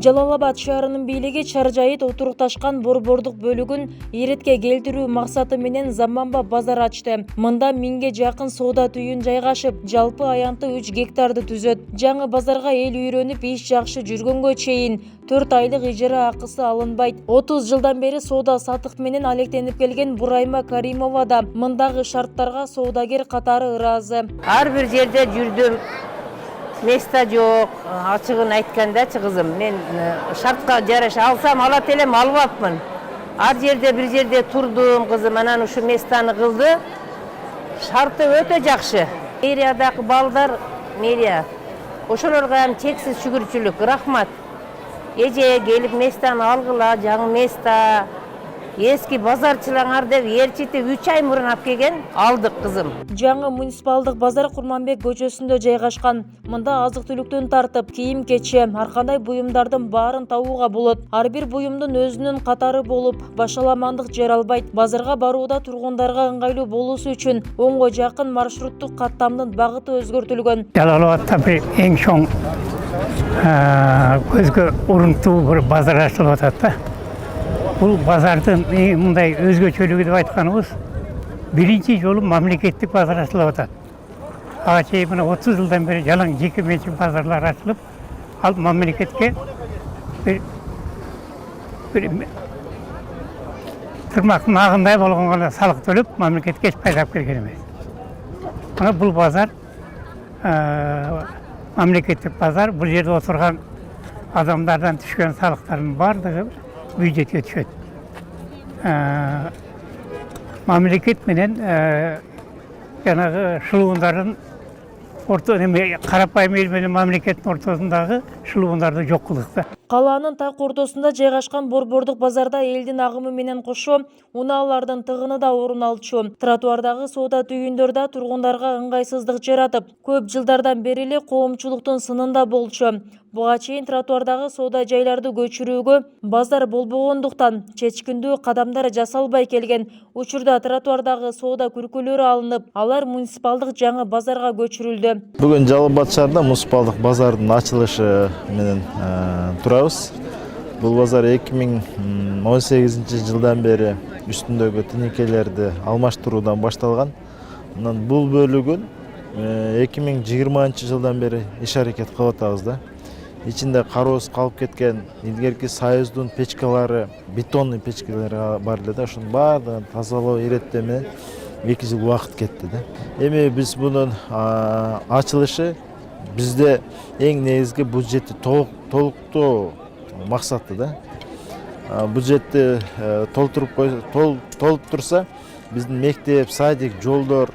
Жалал Абад шаарынын бийлиги чаржайыт отурукташкан борбордук бөлүгүн иретке келтирүү максаты менен заманба базар ачты. Мында 1000ге жакын соода түйүн жайгашып, жалпы аянты 3 гектарды түзөт. Жаңы базарга эл үйрөнүп, иш жакшы жүргөнгө чейин 4 айлык ижара акысы алынбайт. 30 жылдан бери соода сатык менен алектенип келген Бурайма Каримова да мындагы шарттарга соодагер катары ыраазы. Ар бир жерде жүрдүм. Места жок, ачыгын айткандачы кызым, мен шартка жараша алсам алат элем, албапмын. Ар жерде бир жерде турдум кызым, анан ушу местаны кылды. Шарты өтө жакшы. Мэриядагы балдар, мэрия, ошолорго ham чексиз шүгүрчүлүк, рахмат. Эже келип местаны алгыла, жаңы места. Эски базарчылаңар деп ээрчитип 3 ай мурун алып келген, алдык кызым. Жаңы муниципалдык базар Курманбек көчөсүндө жайгашкан. Мында азык-түлүктөн тартып, кийим-кече, ар кандай буюмдардын баарын табууга болот. Ар бир буюмдун өзүнүн катары болуп, башаламандык жаралбайт. Базарга барууда тургундарга ыңгайлуу болуусу үчүн 10го жакын маршруттук каттамдын багыты өзгөртүлгөн. Жалал Абадта бир эң чоң көзгө урунтуу бир базар ачылып атат да. Бұл базардың мындай өзгөчөлүгү деп айтканыбыз биринчи жолу мамлекеттик базар ачылып атат. Ага чейин мына 30 жылдан бери жалаң жеке менчик базарлар ачылып, ал мамлекетке бир тырмактын агындай болгон гана салык төлөп, мамлекетке эч пайда алып келген эмес. Мына бул базар мамлекеттик базар, бул жерде отурган адамдардан түшкөн салыктардын бардыгы бюджетке түшөт. Мамлекет менен жанагы шылуундардын карапайым эл менен мамлекеттин ортосундагы шылуундарды жок кылдык да. Калаанын так ортосунда жайгашкан борбордук базарда элдин агымы менен кошо унаалардын тыгыны да орун алчу. Тротуардагы соода түйүндөр да тургундарга ыңгайсыздык жаратып, көп жылдардан бери эле коомчулуктун сынында болчу. Буга чейин тротуардагы соода жайларды көчүрүүгө базар болбогондуктан чечкиндүү кадамдар жасалбай келген. Учурда тротуардагы соода күркөлөрү алынып, алар муниципалдык жаңы базарга көчүрүлдү. Бүгүн Жалал Абад шаарында муниципалдык базардын ачылышы менен турабыз. Бул базар 2018 жылдан бери үстүндөгү тинекелерди алмаштыруудан башталган. Анан бул бөлүгүн 2020 жылдан бери иш аракет кылып атабыз да. Ичинде кароосуз калып кеткен илгерки Союздун печкалары, бетонный печкалары бар эле да, ошонун баардыгын тазалоо иреттөө менен 2 жыл убакыт кетти да. Эми биз мунун ачылышы бизде эң негизги бюджетти толуктоо максаты да. Бюджетти толуп турса, биздин мектеп, садик, жолдор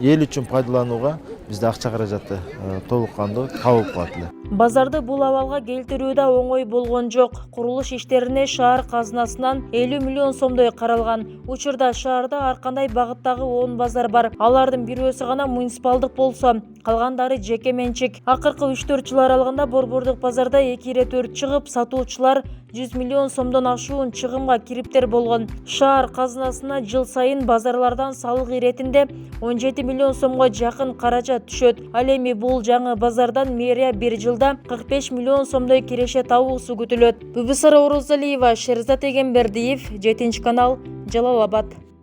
эл үчүн пайдаланууга бизде акча каражаты толук кандуу табылып калат эле. Базарды бул абалга келтирүү да оңой болгон жок. Курулуш иштерине шаар казынасынан 50 миллион сомдой каралган. Учурда шаарда ар кандай багыттагы 10 базар бар. Алардын бирөөсү гана муниципалдык болсо, калгандары жеке менчик. Акыркы 3-4 жыл аралыгында борбордук базарда 2 ирет өрт чыгып, сатуучулар 100 миллион сомдон ашуун чыгымга кириптер болгон. Шаар казынасына жыл сайын базарлардан салык иретинде 17 миллион сомго жакын каражат түшөт. Ал эми бул жаңы базардан мэрия бир жылда 45 миллион сомдой киреше табуусу күтүлөт. Бүбүсара Орозалиева, Шерзат Эгембердиев, 7 канал, Жалал Абад.